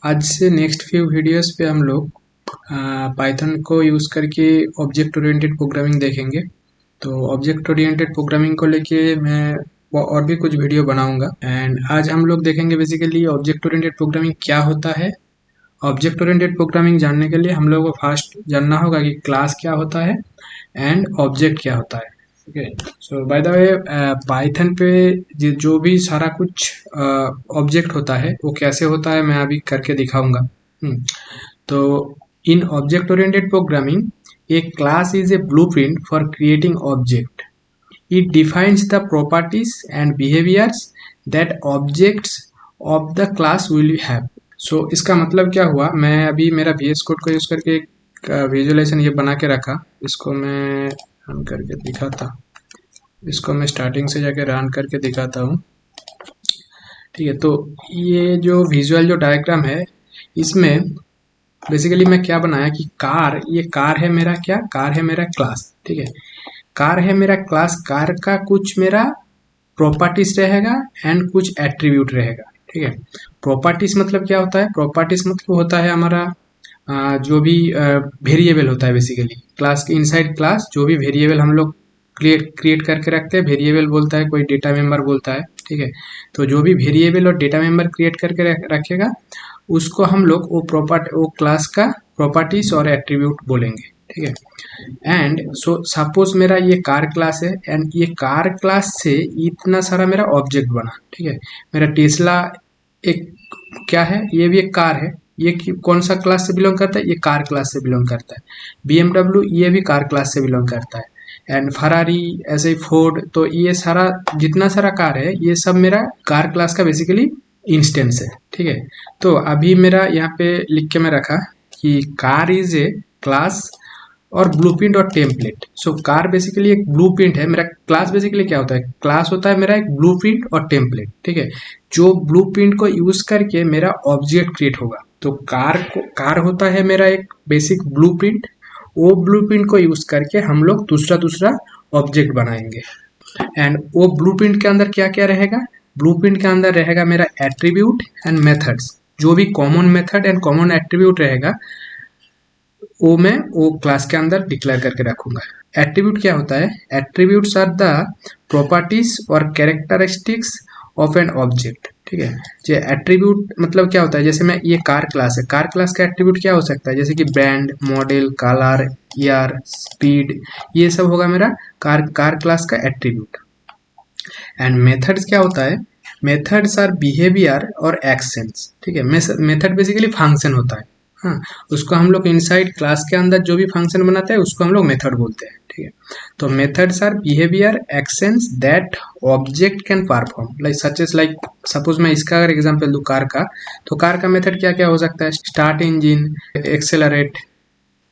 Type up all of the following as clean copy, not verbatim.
आज से next few videos पे हम लोग पाइथन को यूज़ करके ऑब्जेक्ट ओरिएंटेड प्रोग्रामिंग देखेंगे। तो ऑब्जेक्ट ओरिएंटेड प्रोग्रामिंग को लेके मैं और भी कुछ वीडियो बनाऊंगा एंड आज हम लोग देखेंगे बेसिकली ऑब्जेक्ट ओरिएंटेड प्रोग्रामिंग क्या होता है। ऑब्जेक्ट ओरिएंटेड प्रोग्रामिंग जानने के लिए हम लोग को फर्स्ट जानना होगा कि क्लास क्या होता है एंड ऑब्जेक्ट क्या होता है। Okay, so by the way Python पे जो भी सारा कुछ ऑब्जेक्ट होता है वो कैसे होता है मैं अभी करके दिखाऊंगा। तो in object oriented programming a class is a blueprint for creating object. It defines the properties and behaviors that objects of the class will have. So इसका मतलब क्या हुआ, मैं अभी मेरा VS कोड को यूज़ करके एक विजुअलाइजेशन ये बना के रखा। इसको मैं रन करके दिखाता, इसको मैं स्टार्टिंग से जाके रन करके दिखाता हूँ। ठीक है, तो ये जो विजुअल जो डायग्राम है इसमें बेसिकली मैं क्या बनाया कि कार, ये कार है मेरा, क्या कार है मेरा क्लास। ठीक है, कार है मेरा क्लास, कार का कुछ मेरा प्रॉपर्टीज रहेगा एंड कुछ एट्रीब्यूट रहेगा। ठीक है, प्रॉपर्टीज मतलब क्या होता है, प्रॉपर्टीज मतलब होता है हमारा जो भी वेरिएबल होता है बेसिकली क्लास के इनसाइड क्लास, जो भी वेरिएबल हम लोग क्रिएट करके रखते हैं वेरिएबल बोलता है, कोई डेटा मेंबर बोलता है। ठीक है, तो जो भी वेरिएबल और डेटा मेंबर क्रिएट करके रखेगा उसको हम लोग वो क्लास का प्रॉपर्टीज और एट्रीब्यूट बोलेंगे। ठीक है, एंड सो सपोज मेरा ये कार क्लास है एंड ये कार क्लास से इतना सारा मेरा ऑब्जेक्ट बना। ठीक है, मेरा टेस्ला एक क्या है, ये भी एक कार है, ये कौन सा क्लास से बिलोंग करता है, ये कार क्लास से बिलोंग करता है। BMW ये भी कार क्लास से बिलोंग करता है एंड फरारी, ऐसे ही फोर्ड, तो ये सारा जितना सारा कार है ये सब मेरा कार क्लास का बेसिकली इंस्टेंस है। ठीक है, तो अभी मेरा यहाँ पे लिख के मैं रखा कि कार इज ए क्लास और ब्लूप्रिंट और टेम्पलेट। सो कार बेसिकली एक ब्लूप्रिंट है, मेरा क्लास बेसिकली क्या होता है, क्लास होता है मेरा एक ब्लूप्रिंट और टेम्पलेट। ठीक है, जो ब्लूप्रिंट को यूज करके मेरा ऑब्जेक्ट क्रिएट होगा। तो कार होता है मेरा एक बेसिक ब्लूप्रिंट, वो ब्लूप्रिंट को यूज करके हम लोग दूसरा ऑब्जेक्ट बनाएंगे एंड वो ब्लूप्रिंट के अंदर क्या क्या रहेगा, ब्लूप्रिंट के अंदर रहेगा मेरा एट्रीब्यूट एंड मेथड्स। जो भी common method and common attribute रहेगा वो मैं वो क्लास के अंदर डिक्लेयर करके रखूंगा। एट्रीब्यूट क्या होता है, एट्रीब्यूट्स आर द प्रॉपर्टीज और कैरेक्टरिस्टिक्स ऑफ एन ऑब्जेक्ट। ठीक है, जो एट्रीब्यूट मतलब क्या होता है, जैसे मैं ये कार क्लास है, कार क्लास का एट्रीब्यूट क्या हो सकता है, जैसे कि brand, model, colour, year, speed, ये सब होगा मेरा कार क्लास का एट्रीब्यूट। एंड मेथड्स क्या होता है, मेथड्स आर बिहेवियर और एक्शंस। ठीक है, मेथड बेसिकली फंक्शन होता है। हाँ, उसको हम लोग इनसाइड क्लास के अंदर जो भी फंक्शन बनाते हैं उसको हम लोग मेथड बोलते हैं। ठीक है, तो methods are behaviour actions that object can perform, like such as, like suppose मैं इसका अगर एग्जांपल दूं कार का, तो कार का मेथड क्या क्या हो सकता है, स्टार्ट इंजन, एक्सेलरेट।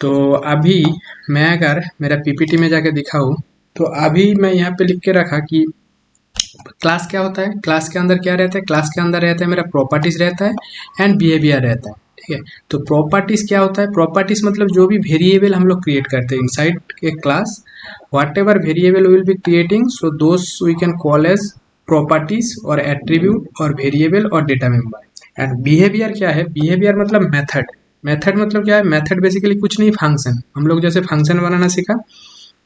तो अभी मैं अगर मेरा पीपीटी में जाके दिखाऊं, तो अभी मैं यहाँ पे लिख के रखा कि क्लास क्या होता है, क्लास के अंदर क्या रहता है, क्लास के अंदर रहता है मेरा प्रॉपर्टीज रहता है एंड बिहेवियर रहता है। ठीक है, तो प्रॉपर्टीज क्या होता है, प्रॉपर्टीज मतलब जो भी वेरिएबल हम लोग क्रिएट करते हैं inside a class, whatever variable will be creating, so those we can call as properties और एट्रीब्यूट और वेरिएबल और डेटा मेंबर। एंड बिहेवियर क्या है, बिहेवियर मतलब मेथड। मेथड मतलब क्या है, मेथड बेसिकली कुछ नहीं, फंक्शन। हम लोग जैसे फंक्शन बनाना सीखा,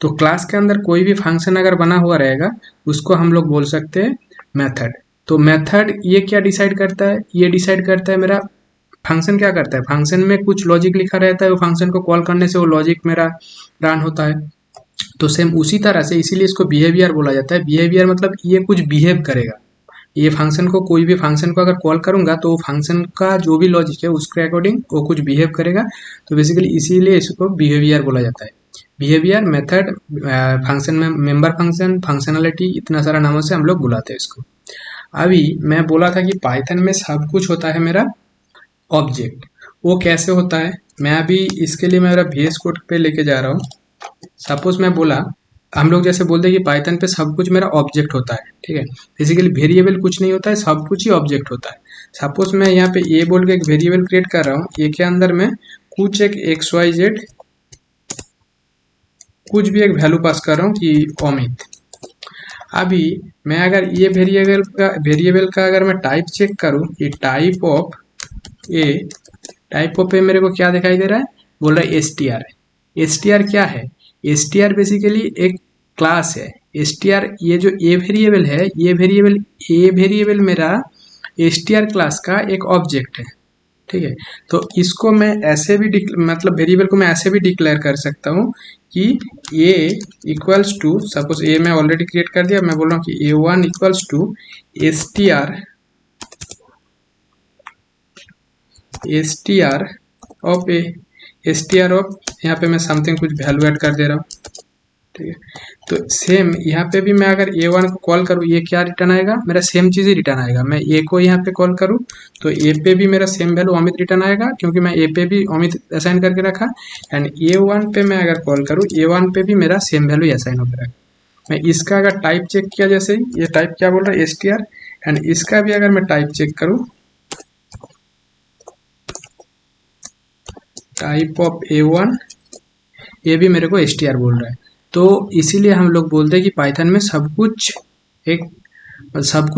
तो क्लास के अंदर कोई भी फंक्शन अगर बना हुआ रहेगा उसको हम लोग बोल सकते हैं मेथड। तो मेथड ये क्या डिसाइड करता है, ये डिसाइड करता है मेरा फंक्शन क्या करता है, फंक्शन में कुछ लॉजिक लिखा रहता है, वो फंक्शन को कॉल करने से वो लॉजिक मेरा रन होता है। तो सेम उसी तरह से, इसीलिए इसको बिहेवियर बोला जाता है। बिहेवियर मतलब ये कुछ बिहेव करेगा, ये फंक्शन को, कोई भी फंक्शन को अगर कॉल करूंगा तो फंक्शन का जो भी लॉजिक है उसके अकॉर्डिंग वो कुछ बिहेव करेगा। तो बेसिकली इसीलिए इसको बिहेवियर बोला जाता है। बिहेवियर, मेथड, फंक्शन में मेंबर फंक्शन, फंक्शनलिटी, इतना सारा नामों से हम लोग बुलाते हैं इसको। अभी मैं बोला था कि पाइथन में सब कुछ होता है मेरा ऑब्जेक्ट, वो कैसे होता है, मैं अभी इसके लिए मेरा VS कोड पे लेके जा रहा हूँ। सपोज मैं बोला, हम लोग जैसे बोलते हैं कि पाइथन पे सब कुछ मेरा ऑब्जेक्ट होता है। ठीक है, बेसिकली वेरिएबल कुछ नहीं होता है, सब कुछ ही ऑब्जेक्ट होता है। सपोज मैं यहाँ पे ए बोल के एक वेरिएबल क्रिएट कर रहा हूँ, ए के अंदर मैं कुछ एक XYZ कुछ भी एक वैल्यू पास कर रहा हूँ कि अमित। अभी मैं अगर ये वेरिएबल का अगर मैं टाइप चेक करूँ, ये type of A type of पे मेरे को क्या दिखाई दे रहा है, बोल रहा है एसटीआर। एसटीआर क्या है, एसटीआर बेसिकली एक क्लास है। एसटीआर ये जो ए वेरिएबल है, ए वेरिएबल मेरा एसटीआर क्लास का एक ऑब्जेक्ट है, ठीक है। तो इसको मैं ऐसे भी मतलब वेरिएबल को मैं ऐसे भी डिक्लेयर कर सकता हूँ कि ए इक्वल्स टू, सपोज ए मैं ऑलरेडी क्रिएट कर दिया, मैं बोल रहा हूँ कि A1 equals to STR of A, STR of, यहाँ पे मैं समथिंग कुछ वैल्यू ऐड कर दे रहा हूँ, ठीक है। तो सेम यहाँ पे भी मैं अगर A1 को कॉल करूँ, ये क्या रिटर्न आएगा, मेरा सेम चीज़ ही रिटर्न आएगा। मैं ए को यहाँ पे कॉल करूँ तो ए पे भी मेरा सेम वैल्यू अमित रिटर्न आएगा, क्योंकि मैं ए पे भी अमित असाइन करके रखा। एंड A1 पे मैं अगर कॉल करूँ, A1 पे भी मेरा सेम वैल्यू असाइन होकर रखा। मैं इसका अगर टाइप चेक किया, जैसे ये टाइप क्या बोल रहा है, एसटीआर, एंड इसका भी अगर मैं टाइप चेक करूँ, टाइप ऑफ A1, ये भी मेरे को एसटीआर बोल रहा है। तो इसीलिए हम लोग बोलते हैं कि पाइथन में सब कुछ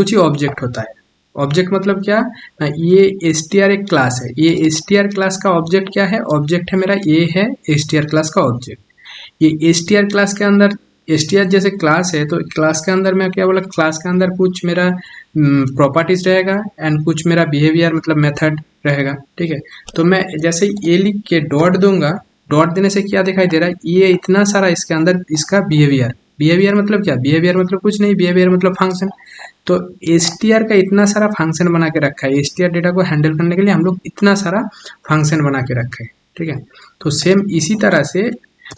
ही ऑब्जेक्ट होता है। ऑब्जेक्ट मतलब क्या ना, ये एसटीआर एक क्लास है, ये एसटीआर क्लास का ऑब्जेक्ट क्या है, ऑब्जेक्ट है मेरा ये है एसटीआर क्लास का ऑब्जेक्ट। ये एसटीआर क्लास के अंदर, एसटीआर जैसे क्लास है तो क्लास के अंदर मैं क्या बोला, क्लास के अंदर कुछ मेरा प्रॉपर्टीज रहेगा एंड कुछ मेरा बिहेवियर मतलब मेथड रहेगा, ठीक है। तो मैं जैसे ये लिख के डॉट दूंगा, डॉट देने से क्या दिखाई दे रहा है, ये इतना सारा इसके अंदर इसका बिहेवियर मतलब क्या, बिहेवियर मतलब कुछ नहीं, बिहेवियर मतलब फंक्शन। तो एसटीआर का इतना सारा फंक्शन बना के रखा है, एसटीआर डेटा को हैंडल करने के लिए हम लोग इतना सारा फंक्शन बना के रखे हैं, ठीक है। तो सेम इसी तरह से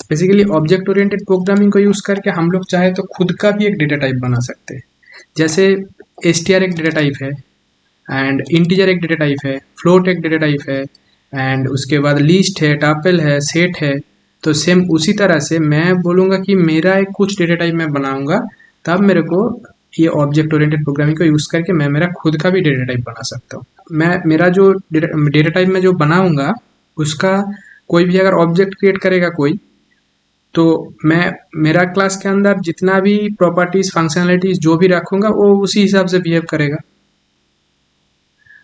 बेसिकली ऑब्जेक्ट ओरिएंटेड प्रोग्रामिंग को यूज करके हम लोग चाहे तो खुद का भी एक डेटा टाइप बना सकते हैं। जैसे एसटीआर एक डेटा टाइप है, एंड इंटीजर एक डेटा टाइप है, फ्लोट एक डेटा टाइप है, एंड उसके बाद लिस्ट है, टापल है, सेट है। तो सेम उसी तरह से मैं बोलूँगा कि मेरा एक कुछ डेटा टाइप मैं बनाऊंगा, तब मेरे को ये ऑब्जेक्ट ओरिएंटेड प्रोग्रामिंग को यूज़ करके मैं मेरा खुद का भी डेटा टाइप बना सकता हूँ। मैं मेरा जो डेटा टाइप में जो बनाऊंगा, उसका कोई भी अगर ऑब्जेक्ट क्रिएट करेगा कोई, तो मैं मेरा क्लास के अंदर जितना भी प्रॉपर्टीज फंक्शनलिटीज जो भी रखूंगा वो उसी हिसाब से बिहेव करेगा।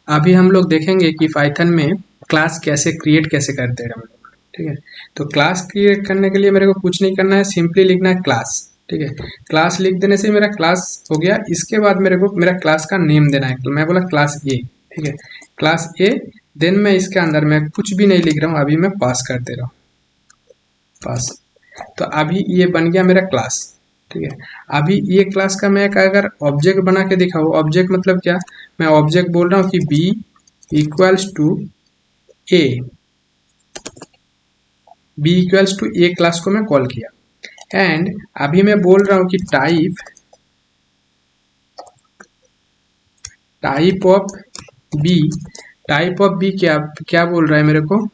अभी हम लोग देखेंगे कि पाइथन में क्लास कैसे करते हैं हम लोग, ठीक है। तो क्लास क्रिएट करने के लिए मेरे को कुछ नहीं करना है, सिंपली लिखना है क्लास, ठीक है। क्लास लिख देने से मेरा क्लास हो गया। इसके बाद मेरे को मेरा क्लास का नेम देना है, तो मैं बोला क्लास ए, ठीक है, क्लास ए। देन मैं इसके अंदर मैं कुछ भी नहीं लिख रहा हूँ, अभी मैं पास कर दे रहा हूँ, पास। तो अभी ये बन गया मेरा क्लास, ठीक है। अभी ये क्लास का मैं अगर ऑब्जेक्ट बना के दिखाऊँ, ऑब्जेक्ट मतलब क्या, मैं ऑब्जेक्ट बोल रहा हूँ कि B equals to A, B equals to A class को मैं कॉल किया। एंड अभी मैं बोल रहा हूँ कि टाइप ऑफ बी क्या बोल रहा है मेरे को,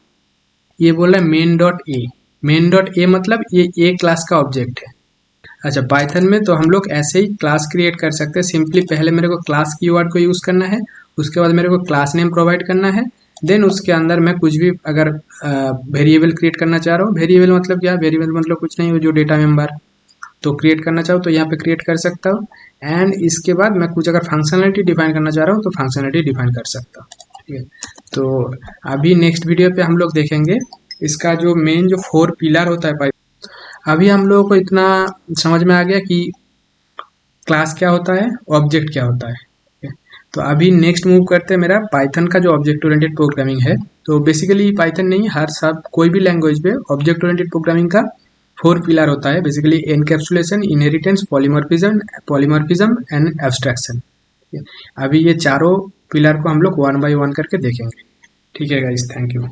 ये बोल रहा है main dot A. Main dot A मतलब ये ए क्लास का ऑब्जेक्ट है। अच्छा, पाइथन में तो हम लोग ऐसे ही क्लास क्रिएट कर सकते हैं। सिंपली पहले मेरे को क्लास कीवर्ड को यूज़ करना है, उसके बाद मेरे को क्लास नेम प्रोवाइड करना है। देन उसके अंदर मैं कुछ भी अगर वेरिएबल क्रिएट करना चाह रहा हूँ, वेरिएबल मतलब क्या, वेरिएबल मतलब कुछ नहीं, जो डेटा मेंबर तो क्रिएट करना चाहूँ तो यहाँ पे क्रिएट कर सकता हूँ। एंड इसके बाद मैं कुछ अगर फंक्शनलिटी डिफाइन करना चाह रहा हूँ तो फंक्शनलिटी डिफाइन कर सकता हूँ, ठीक है। तो अभी नेक्स्ट वीडियो पे हम लोग देखेंगे इसका जो मेन जो 4 पिलर होता है। अभी हम लोगों को इतना समझ में आ गया कि क्लास क्या होता है, ऑब्जेक्ट क्या होता है। तो अभी नेक्स्ट मूव करते हैं मेरा पाइथन का जो ऑब्जेक्ट ओरिएंटेड प्रोग्रामिंग है। तो बेसिकली पाइथन नहीं, हर सब कोई भी लैंग्वेज पे ऑब्जेक्ट ओरिएंटेड प्रोग्रामिंग का 4 पिलर होता है, basically encapsulation, inheritance, polymorphism and abstraction. अभी ये चारों पिलर को हम लोग 1 बाय 1 करके देखेंगे, ठीक है गाइस, थैंक यू।